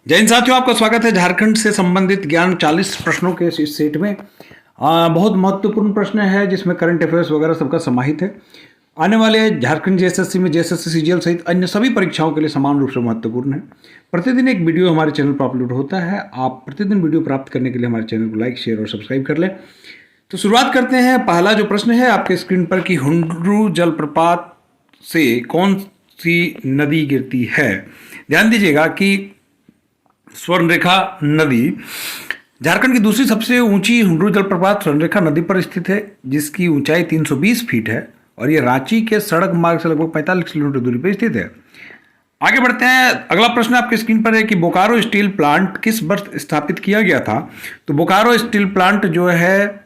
जय हिंद साथियों, आपका स्वागत है झारखंड से संबंधित ज्ञान 40 प्रश्नों के इस सेट में। बहुत महत्वपूर्ण प्रश्न है जिसमें करंट अफेयर्स वगैरह सबका समाहित है। आने वाले झारखंड जेएसएससी में जेएसएससी सीजीएल सहित अन्य सभी परीक्षाओं के लिए समान रूप से महत्वपूर्ण है। प्रतिदिन एक वीडियो हमारे चैनल पर अपलोड होता है। आप प्रतिदिन वीडियो प्राप्त करने के लिए हमारे चैनल को लाइक, शेयर और सब्सक्राइब कर लें। तो शुरुआत करते हैं। पहला जो प्रश्न है आपके स्क्रीन पर कि हुंड्रू जलप्रपात से कौन सी नदी गिरती है। ध्यान दीजिएगा कि स्वर्णरेखा नदी झारखंड की दूसरी सबसे ऊंची हुंड्रू जलप्रपात स्वर्णरेखा नदी पर स्थित है, जिसकी ऊंचाई 320 फीट है और यह रांची के सड़क मार्ग से लगभग 45 किलोमीटर दूरी पर स्थित है। आगे बढ़ते हैं। अगला प्रश्न आपके स्क्रीन पर है कि बोकारो स्टील प्लांट किस वर्ष स्थापित किया गया था। तो बोकारो स्टील प्लांट जो है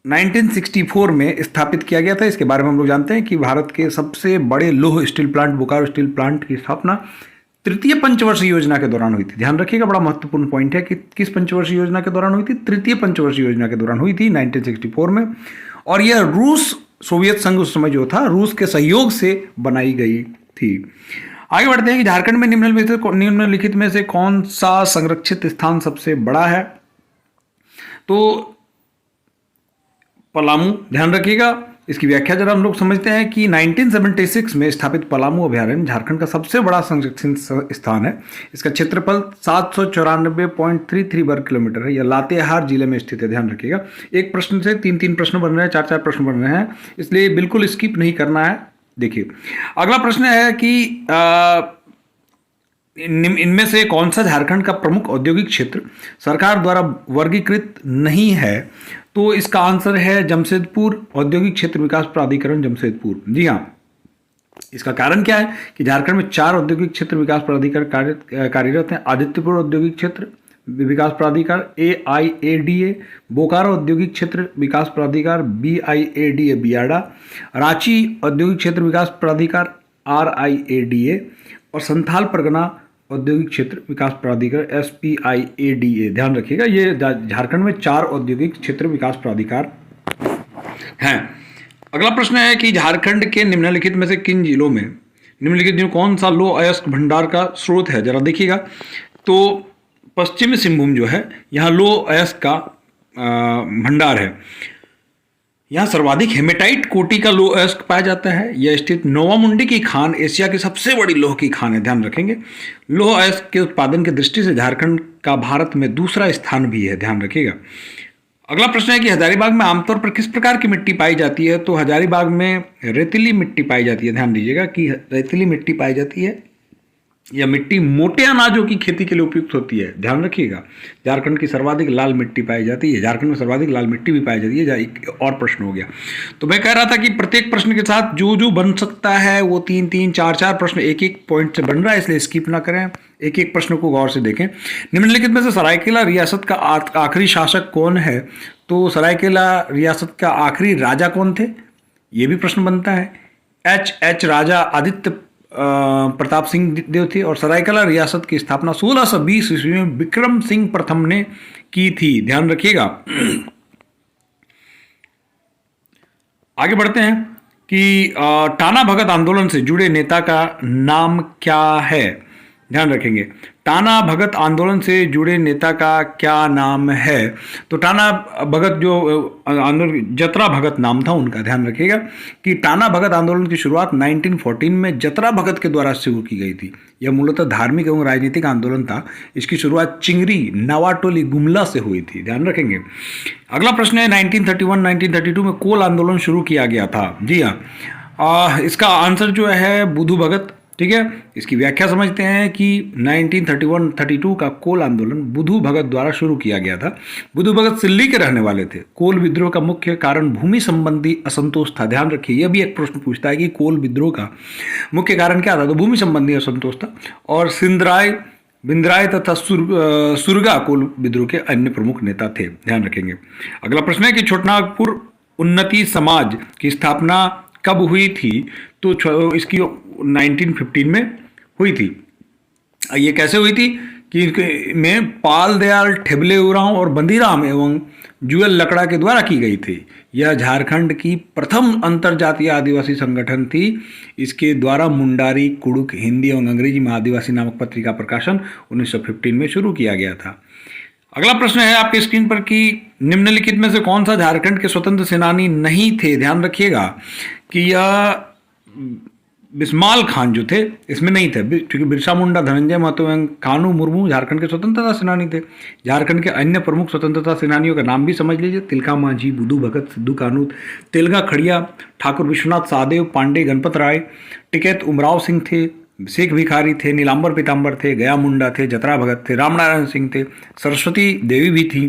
1964 में स्थापित किया गया था। इसके बारे में हम लोग जानते हैं कि भारत के सबसे बड़े लौह steel plant Bokaro steel plant की स्थापना तृतीय पंचवर्षीय योजना के दौरान हुई थी। ध्यान रखिएगा, बड़ा महत्वपूर्ण पॉइंट है कि किस पंचवर्षीय योजना के दौरान हुई थी। तृतीय पंचवर्षीय योजना के दौरान हुई थी 1964 में। और यह रूस, सोवियत संघ उस समय जो था, रूस के सहयोग से बनाई गई थी। आगे बढ़ते हैं कि झारखंड में निम्नलिखित में से कौन सा संरक्षित स्थान सबसे बड़ा है। तो पलामू, ध्यान रखिएगा। इसकी व्याख्या जरा हम लोग समझते हैं कि 1976 में स्थापित पलामू अभयारण्य झारखंड का सबसे बड़ा संरक्षित स्थान है। इसका क्षेत्रफल 794.33 वर्ग किलोमीटर है। यह लातेहार जिले में स्थित है। ध्यान रखिएगा, एक प्रश्न से तीन प्रश्न बन रहे हैं, चार प्रश्न बन रहे हैं, इसलिए बिल्कुल स्किप नहीं करना है। देखिए, अगला प्रश्न है कि इनमें से कौन सा झारखंड का प्रमुख औद्योगिक क्षेत्र सरकार द्वारा वर्गीकृत नहीं है। तो इसका आंसर है जमशेदपुर औद्योगिक क्षेत्र विकास प्राधिकरण, जमशेदपुर। जी हाँ, इसका कारण क्या है कि झारखंड में 4 औद्योगिक क्षेत्र विकास प्राधिकरण कार्यरत हैं। आदित्यपुर औद्योगिक क्षेत्र विकास प्राधिकार AIADA, बोकारो औद्योगिक क्षेत्र विकास प्राधिकार BIADA बियाडा, रांची औद्योगिक क्षेत्र विकास प्राधिकार RIADA और संथाल परगना औद्योगिक क्षेत्र विकास प्राधिकार SPIADA। ध्यान रखिएगा, ये झारखंड में 4 औद्योगिक क्षेत्र विकास प्राधिकार हैं। अगला प्रश्न है कि झारखंड के निम्नलिखित में से किन जिलों में कौन सा लौह अयस्क भंडार का स्रोत है। जरा देखिएगा, तो पश्चिमी सिंहभूम जो है, यहाँ लौह अयस्क का भंडार है। यहाँ सर्वाधिक हेमेटाइट कोटि का लौह अयस्क पाया जाता है। यह स्थित नोवामुंडी की खान एशिया की सबसे बड़ी लौह की खान है। ध्यान रखेंगे, लौह अयस्क के उत्पादन की दृष्टि से झारखंड का भारत में दूसरा स्थान भी है। ध्यान रखिएगा। अगला प्रश्न है कि हजारीबाग में आमतौर पर किस प्रकार की मिट्टी पाई जाती है। तो हजारीबाग में रेतीली मिट्टी पाई जाती है। ध्यान दीजिएगा कि रेतीली मिट्टी पाई जाती है। यह मिट्टी मोटे अनाजों की खेती के लिए उपयुक्त होती है। ध्यान रखिएगा, झारखंड की सर्वाधिक लाल मिट्टी पाई जाती है। झारखंड में सर्वाधिक लाल मिट्टी भी पाई जाती है। एक और प्रश्न हो गया। तो मैं कह रहा था कि प्रत्येक प्रश्न के साथ जो बन सकता है वो 3-3, 4-4 प्रश्न एक पॉइंट से बन रहा है, इसलिए स्किप ना करें, एक प्रश्न को गौर से देखें। निम्नलिखित में से सरायकेला रियासत का आखिरी शासक कौन है। तो सरायकेला रियासत का आखिरी राजा कौन थे, ये भी प्रश्न बनता है। H राजा आदित्य प्रताप सिंह देव थे और सरायकेला रियासत की स्थापना 1620 ईस्वी में विक्रम सिंह प्रथम ने की थी। ध्यान रखिएगा। आगे बढ़ते हैं कि टाना भगत आंदोलन से जुड़े नेता का नाम क्या है। ध्यान रखेंगे, टाना भगत आंदोलन से जुड़े नेता का क्या नाम है। तो टाना भगत जो आंदोलन, जतरा भगत नाम था उनका। ध्यान रखिएगा कि टाना भगत आंदोलन की शुरुआत 1914 में जतरा भगत के द्वारा शुरू की गई थी। यह मूलतः धार्मिक एवं राजनीतिक आंदोलन था। इसकी शुरुआत चिंगरी, नावाटोली, गुमला से हुई थी। ध्यान रखेंगे। अगला प्रश्न है 1931-1932 में कोल आंदोलन शुरू किया गया था। जी हाँ, इसका आंसर जो है बुधू भगत। ठीक है, इसकी व्याख्या समझते हैं कि 1931-32 का कोल आंदोलन बुधू भगत द्वारा शुरू किया गया था। बुधू भगत सिल्ली के रहने वाले थे। कोल विद्रोह का मुख्य कारण भूमि संबंधी असंतोष था। ध्यान रखिए, यह भी एक प्रश्न पूछता है कि कोल विद्रोह का मुख्य कारण क्या था। तो भूमि संबंधी असंतोष था। और सिंदराय, बिंद्राय तथा सुरगा कोल विद्रोह के अन्य प्रमुख नेता थे। ध्यान रखेंगे। अगला प्रश्न है कि छोटनागपुर उन्नति समाज की स्थापना कब हुई थी। तो इसकी 1915 में हुई थी। ये कैसे हुई थी में पाल दयाल ठेबले उरांव और बंदीराम एवं जुएल लकड़ा के द्वारा की गई थी। यह झारखंड की प्रथम अंतर्जातीय आदिवासी संगठन थी। इसके द्वारा मुंडारी, कुड़ुक, हिंदी एवं अंग्रेजी में आदिवासी नामक पत्रिका प्रकाशन 1915 में शुरू किया गया था। अगला प्रश्न है आपके स्क्रीन पर कि निम्नलिखित में से कौन सा झारखंड के स्वतंत्र सेनानी नहीं थे। ध्यान रखिएगा कि यह बिस्माल खान जो थे इसमें नहीं थे, क्योंकि बिरसा मुंडा, धनंजय महतो एवं कानू मुर्मू झारखंड के स्वतंत्रता सेनानी थे। झारखंड के अन्य प्रमुख स्वतंत्रता सेनानियों का नाम भी समझ लीजिए: तिलका मांझी, बुद्धू भगत, सिद्धू कानू, तेलगा खड़िया, ठाकुर विश्वनाथ साहदेव, पांडे गणपत राय, टिकैत उमराव सिंह थे, शेख भिखारी थे, नीलांबर पीताम्बर थे, गया मुंडा थे, जतरा भगत थे, रामनारायण सिंह थे, सरस्वती देवी भी थी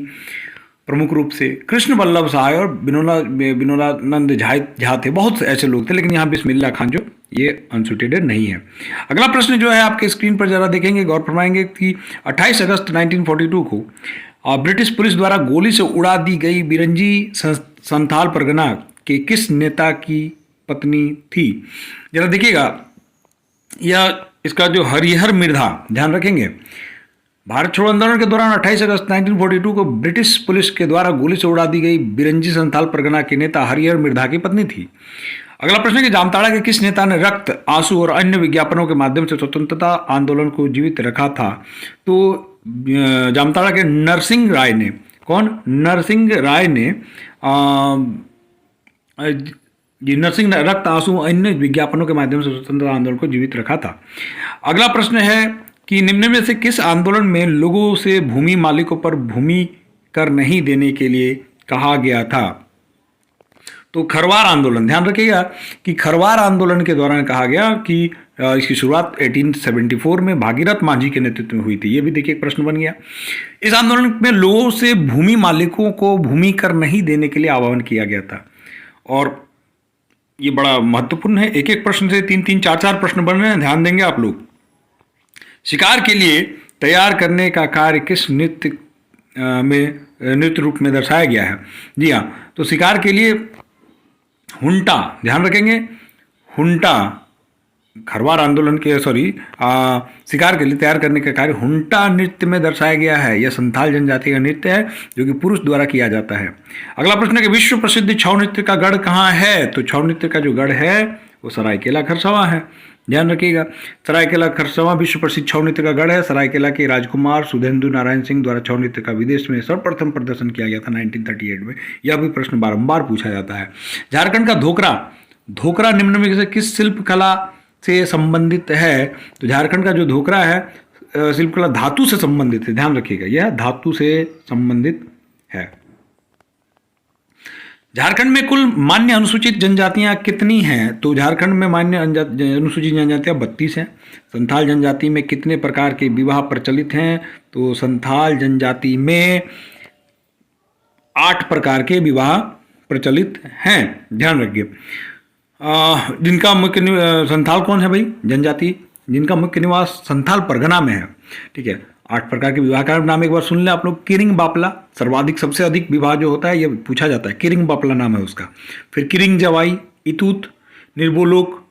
प्रमुख रूप से, कृष्ण वल्लभ सहाय और विनोदानंद झा थे। बहुत से ऐसे लोग थे, लेकिन यहाँ बिस्मिल्लाह खान जो ये अनसुटेड नहीं है। अगला प्रश्न जो है आपके स्क्रीन पर जरा देखेंगे, गौर फरमाएंगे कि 28 अगस्त 1942 को ब्रिटिश पुलिस द्वारा गोली से उड़ा दी गई बिरंजी संथाल परगना के किस नेता की पत्नी थी। जरा देखिएगा, यह इसका जो हरिहर मिर्धा, ध्यान रखेंगे, भारत छोड़ो आंदोलन के दौरान 28 अगस्त 1942 को ब्रिटिश पुलिस के द्वारा गोली से उड़ा दी गई बिरंजी संथाल परगना के नेता हरिहर मिर्धा की पत्नी थी। अगला प्रश्न है कि जामताड़ा के किस नेता ने रक्त, आंसू और अन्य विज्ञापनों के माध्यम से स्वतंत्रता आंदोलन को जीवित रखा था। तो जामताड़ा के नरसिंह राय ने, कौन? नरसिंह राय ने नरसिंह रक्त, आंसू, अन्य विज्ञापनों के माध्यम से स्वतंत्रता आंदोलन को जीवित रखा था। अगला प्रश्न है कि निम्न में से किस आंदोलन में लोगों से भूमि मालिकों पर भूमि कर नहीं देने के लिए कहा गया था। तो खरवार आंदोलन। ध्यान रखिएगा कि खरवार आंदोलन के दौरान कहा गया कि इसकी शुरुआत 1874 में भागीरथ मांझी के नेतृत्व में हुई थी। ये भी देखिए एक प्रश्न बन गया। इस आंदोलन में लोगों से भूमि मालिकों को भूमि कर नहीं देने के लिए आह्वान किया गया था, और ये बड़ा महत्वपूर्ण है। एक एक प्रश्न से 3-3, 4-4 प्रश्न बन रहे हैं, ध्यान देंगे आप लोग। शिकार के लिए तैयार करने का कार्य किस नृत्य रूप में दर्शाया गया है। जी हाँ, तो शिकार के लिए हुंटा, ध्यान रखेंगे, हुंटा खरवार आंदोलन के शिकार के लिए तैयार करने का कार्य हुंटा नृत्य में दर्शाया गया है। यह संथाल जनजाति का नृत्य है जो कि पुरुष द्वारा किया जाता है। अगला प्रश्न है कि विश्व प्रसिद्ध छऊ नृत्य का गढ़ कहाँ है। तो छऊ नृत्य का जो गढ़ है वो सरायकेला खरसावां है। ध्यान रखिएगा, सरायकेला खरसावां विश्व प्रसिद्ध छऊ नृत्य का गढ़ है। सरायकेला के राजकुमार सुधेंदु नारायण सिंह द्वारा छऊ नृत्य का विदेश में सर्वप्रथम प्रदर्शन किया गया था 1938 में। यह भी प्रश्न बारंबार पूछा जाता है। झारखंड का धोकरा निम्न में से किस शिल्प कला से संबंधित है। तो झारखंड का जो धोकरा है शिल्प कला धातु से संबंधित है। ध्यान रखिएगा, यह धातु से संबंधित है। झारखंड में कुल मान्य अनुसूचित जनजातियां कितनी हैं। तो झारखंड में मान्य अनुसूचित जनजातियां 32 हैं। संथाल जनजाति में कितने प्रकार के विवाह प्रचलित हैं। तो संथाल जनजाति में 8 प्रकार के विवाह प्रचलित हैं। ध्यान रखिए, जिनका मुख्य संथाल कौन है भाई, जनजाति जिनका मुख्य निवास संथाल परगना में है। ठीक है, 8 प्रकार के विवाह का नाम एक बार सुन लें आप लोग। किरिंग बापला, सर्वाधिक सबसे अधिक विवाह जो होता है ये पूछा जाता है, किरिंग बापला नाम है उसका। फिर किरिंग जवाई, इतूत, निर्बोलोक,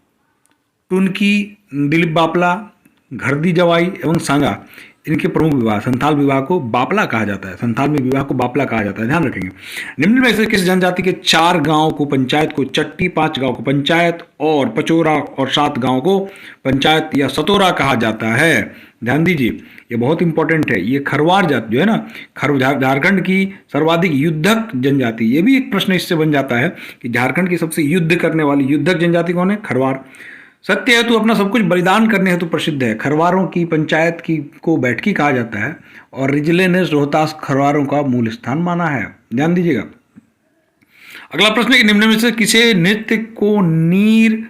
टुनकी, दिलीप बापला, घरदी जवाई एवं सांगा, इनके प्रमुख विवाह। संथाल विवाह को बापला कहा जाता है, संथाल में विवाह को बापला कहा जाता है। ध्यान रखेंगे। निम्न में से किस जनजाति के 4 गांव को पंचायत को चट्टी, 5 गांव को पंचायत और पचोरा और 7 गांव को पंचायत या सतोरा कहा जाता है। ध्यान दीजिए, ये बहुत इंपॉर्टेंट है। ये खरवार जाति जो है ना, झारखंड की सर्वाधिक युद्धक जनजाति। ये भी एक प्रश्न इससे बन जाता है कि झारखंड की सबसे युद्ध करने वाली युद्धक जनजाति कौन है। खरवार। सत्य हेतु अपना सब कुछ बलिदान करने हेतु प्रसिद्ध है। खरवारों की पंचायत की को बैठकी कहा जाता है और रिजले ने रोहतास खरवारों का मूल स्थान माना है। ध्यान दीजिएगा। अगला प्रश्न है कि निम्न में से किसे नृत्य को नीर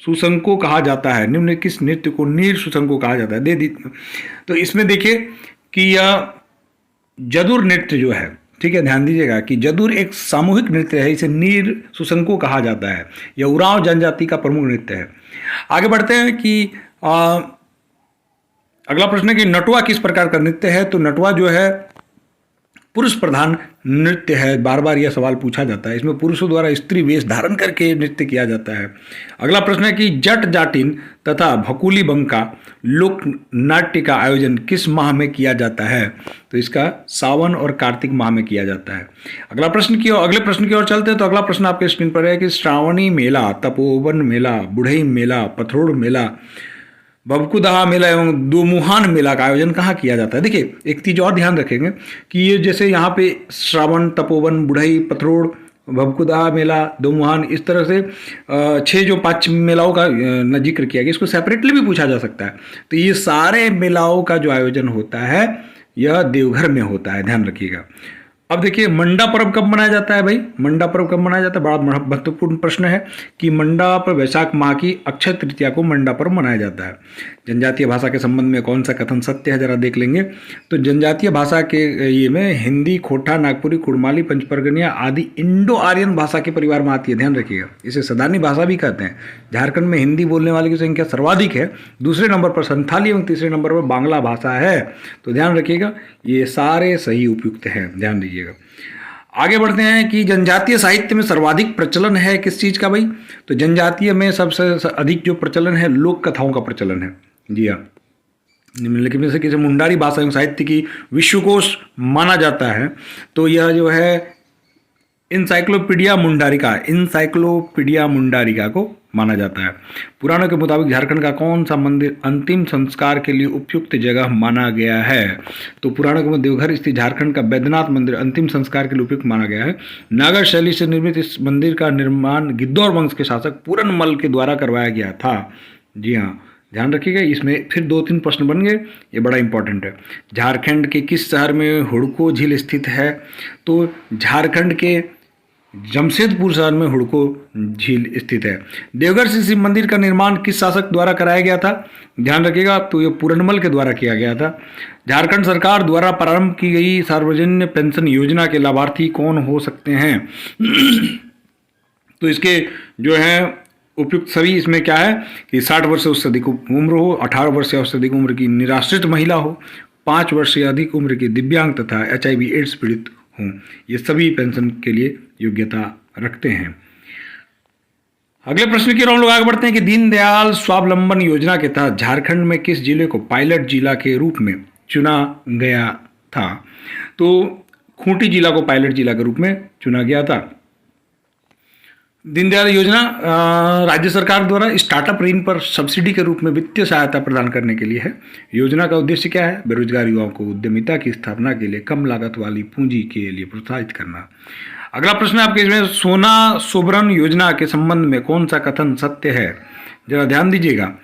सुसंको कहा जाता है। निम्न किस नृत्य को नीर सुसंको कहा जाता है। तो इसमें देखिए कि यह जदुर नृत्य जो है, ठीक है, ध्यान दीजिएगा कि जदुर एक सामूहिक नृत्य है, इसे नीर सुसंको कहा जाता है। यह उरांव जनजाति का प्रमुख नृत्य है। आगे बढ़ते हैं कि अगला प्रश्न है कि नटुआ किस प्रकार का नृत्य है। तो नटुआ जो है पुरुष प्रधान नृत्य है। बार बार यह सवाल पूछा जाता है। इसमें पुरुषों द्वारा स्त्री वेश धारण करके नृत्य किया जाता है। अगला प्रश्न है कि जट जाटिन तथा भकुली बंका लोक नाट्य का आयोजन किस माह में किया जाता है? तो इसका सावन और कार्तिक माह में किया जाता है। अगले प्रश्न की ओर चलते हैं। तो अगला प्रश्न आपके स्क्रीन पर है कि श्रावणी मेला, तपोवन मेला, बुढ़ई मेला, पथरोड़ मेला, भवकुदहा मेला एवं दोमुहान मेला का आयोजन कहाँ किया जाता है? देखिए, एक चीज और ध्यान रखेंगे कि ये जैसे यहाँ पे श्रावण, तपोवन, बुढ़ई, पथरोड़, भवकुदहा मेला, दोमुहान, इस तरह से 6 जो 5 मेलाओं का जिक्र किया गया, इसको सेपरेटली भी पूछा जा सकता है। तो ये सारे मेलाओं का जो आयोजन होता है यह देवघर में होता है, ध्यान रखिएगा। अब देखिए, मंडा पर्व कब मनाया जाता है भाई? मंडा पर्व कब मनाया जाता है? बड़ा महत्वपूर्ण प्रश्न है कि मंडा पर वैशाख माह की अक्षय तृतीया को मंडा पर्व मनाया जाता है। जनजातीय भाषा के संबंध में कौन सा कथन सत्य है, जरा देख लेंगे। तो जनजातीय भाषा के ये में हिंदी, खोटा, नागपुरी, कुड़माली, पंचपरगनिया आदि इंडो आर्यन भाषा के परिवार में आती है, ध्यान रखिएगा। इसे सदानी भाषा भी कहते हैं। झारखंड में हिंदी बोलने वाले की संख्या सर्वाधिक है, दूसरे नंबर पर संथाली एवं तीसरे नंबर पर बांग्ला भाषा है। तो ध्यान रखिएगा, ये सारे सही उपयुक्त हैं, ध्यान दीजिएगा। आगे बढ़ते हैं कि जनजातीय साहित्य में सर्वाधिक प्रचलन है किस चीज का भाई? तो जनजातीय में सबसे अधिक जो प्रचलन है लोक कथाओं का प्रचलन है। जी हाँ, निम्नलिखित में से किसी मुंडारी भाषा एवं साहित्य की विश्वकोश माना जाता है तो यह जो है इंसाइक्लोपीडिया मुंडारिका को माना जाता है। पुराणों के मुताबिक झारखंड का कौन सा मंदिर अंतिम संस्कार के लिए उपयुक्त जगह माना गया है? तो पुराणों के मुताबिक देवघर स्थित झारखंड का बैद्यनाथ मंदिर अंतिम संस्कार के लिए उपयुक्त माना गया है। नागर शैली से निर्मित इस मंदिर का निर्माण गिद्धौर वंश के शासक पूरनमल के द्वारा करवाया गया था। जी हाँ, ध्यान रखिएगा। इसमें फिर 2-3 प्रश्न बन गए, ये बड़ा इंपॉर्टेंट है। झारखंड के किस शहर में हुड़को झील स्थित है? तो झारखंड के जमशेदपुर शहर में हुड़को झील स्थित है। देवघर से शिव मंदिर का निर्माण किस शासक द्वारा कराया गया था? ध्यान रखिएगा, तो ये पूरनमल के द्वारा किया गया था। झारखंड सरकार द्वारा प्रारंभ की गई सार्वजनिक पेंशन योजना के लाभार्थी कौन हो सकते हैं? तो इसके जो है उपयुक्त सभी इसमें क्या है कि 60 वर्ष से उससे अधिक उम्र हो, 18 वर्ष या उससे अधिक उम्र की निराश्रित महिला हो, 5 वर्ष से अधिक उम्र के दिव्यांग तथा HIV एड्स पीड़ित हों, ये सभी पेंशन के लिए योग्यता रखते हैं। अगले प्रश्न की ओर हम लोग आगे बढ़ते हैं कि दीनदयाल स्वावलंबन योजना के तहत झारखंड में किस जिले को पायलट जिला के रूप में चुना गया था? तो खूंटी जिला को पायलट जिला के रूप में चुना गया था। दीनदयाल योजना राज्य सरकार द्वारा स्टार्टअप ऋण पर सब्सिडी के रूप में वित्तीय सहायता प्रदान करने के लिए है। योजना का उद्देश्य क्या है? बेरोजगार युवाओं को उद्यमिता की स्थापना के लिए कम लागत वाली पूंजी के लिए प्रोत्साहित करना। अगला प्रश्न आपके इसमें सोना सोबरन योजना के संबंध में कौन सा कथन सत्य है? जरा ध्यान दीजिएगा।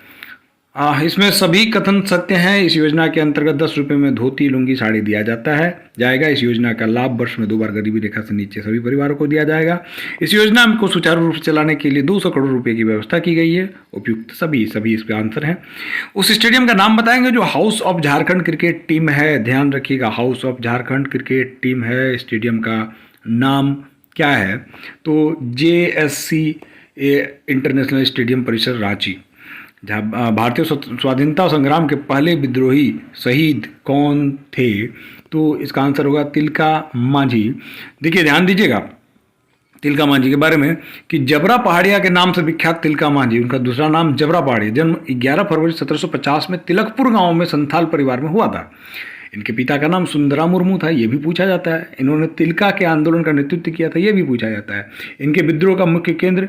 इसमें सभी कथन सत्य हैं। इस योजना के अंतर्गत 10 रुपये में धोती, लुंगी, साड़ी दिया जाएगा। इस योजना का लाभ वर्ष में 2 बार गरीबी रेखा से नीचे सभी परिवारों को दिया जाएगा। इस योजना को सुचारू रूप से चलाने के लिए 200 करोड़ रुपए की व्यवस्था की गई है। उपयुक्त सभी इसके आंसर हैं। उस स्टेडियम का नाम बताएंगे जो house of Jharkhand cricket team है। ध्यान रखिएगा, house of Jharkhand cricket team है। स्टेडियम का नाम क्या है? तो JSC इंटरनेशनल स्टेडियम परिसर रांची। जहाँ भारतीय स्वाधीनता संग्राम के पहले विद्रोही शहीद कौन थे? तो इसका आंसर होगा तिलका मांझी। देखिए, ध्यान दीजिएगा तिलका मांझी के बारे में कि जबरा पहाड़िया के नाम से विख्यात तिलका मांझी, उनका दूसरा नाम जबरा पहाड़िया, जन्म 11 फरवरी 1750 में तिलकपुर गांव में संथाल परिवार में हुआ था। इनके पिता का नाम सुंदरा मुर्मू था, ये भी पूछा जाता है। इन्होंने तिलका के आंदोलन का नेतृत्व किया था, ये भी पूछा जाता है। इनके विद्रोह का मुख्य केंद्र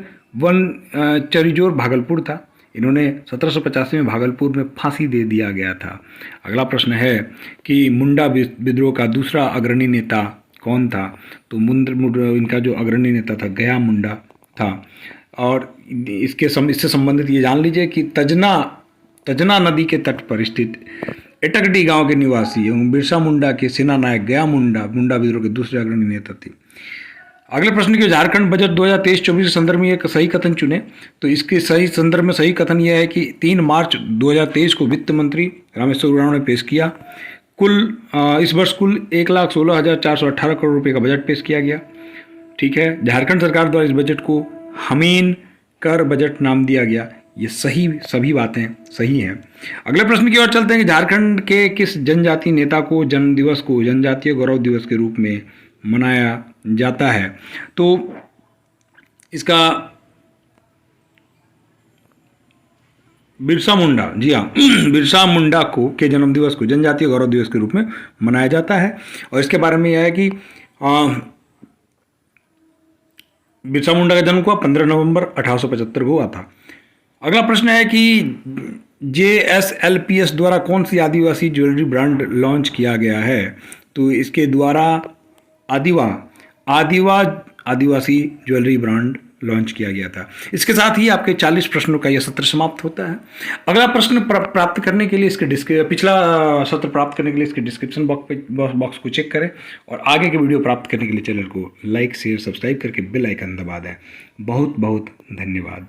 चरिजोर भागलपुर था। इन्होंने 1785 में भागलपुर में फांसी दे दिया गया था। अगला प्रश्न है कि मुंडा विद्रोह का दूसरा अग्रणी नेता कौन था? तो इनका जो अग्रणी नेता था गया मुंडा था। और इससे संबंधित ये जान लीजिए कि तजना नदी के तट पर स्थित एटकडी गांव के निवासी एवं बिरसा मुंडा के सेना नायक गया मुंडा विद्रोह के दूसरे अग्रणी नेता थे। अगले प्रश्न की झारखंड बजट 2023-24 के संदर्भ में एक सही कथन चुने। तो इसके सही संदर्भ में सही कथन यह है कि 3 मार्च 2023 को वित्त मंत्री रामेश्वर उरांव ने पेश किया। इस वर्ष कुल 1,16,418 करोड़ रुपए का बजट पेश किया गया। ठीक है, झारखंड सरकार द्वारा इस बजट को हमीन कर बजट नाम दिया गया। ये सभी बातें सही हैं। अगले प्रश्न की ओर चलते हैं कि झारखंड के किस जनजातीय नेता को जन्म दिवस को जनजातीय गौरव दिवस के रूप में मनाया जाता है? तो इसका बिरसा मुंडा, जी हाँ। बिरसा मुंडा को के जन्मदिवस को जनजातीय गौरव दिवस के रूप में मनाया जाता है। और इसके बारे में यह है कि बिरसा मुंडा का जन्म हुआ 15 नवंबर 1875 को हुआ था। अगला प्रश्न है कि JSLPS द्वारा कौन सी आदिवासी ज्वेलरी ब्रांड लॉन्च किया गया है? तो इसके द्वारा आदिवा आदिवा आदिवासी ज्वेलरी ब्रांड लॉन्च किया गया था। इसके साथ ही आपके 40 प्रश्नों का यह सत्र समाप्त होता है। अगला प्रश्न प्राप्त करने के लिए इसके पिछला सत्र प्राप्त करने के लिए इसके डिस्क्रिप्शन बॉक्स को चेक करें और आगे के वीडियो प्राप्त करने के लिए चैनल को लाइक शेयर सब्सक्राइब करके बेल आइकन दबा दें। बहुत बहुत धन्यवाद।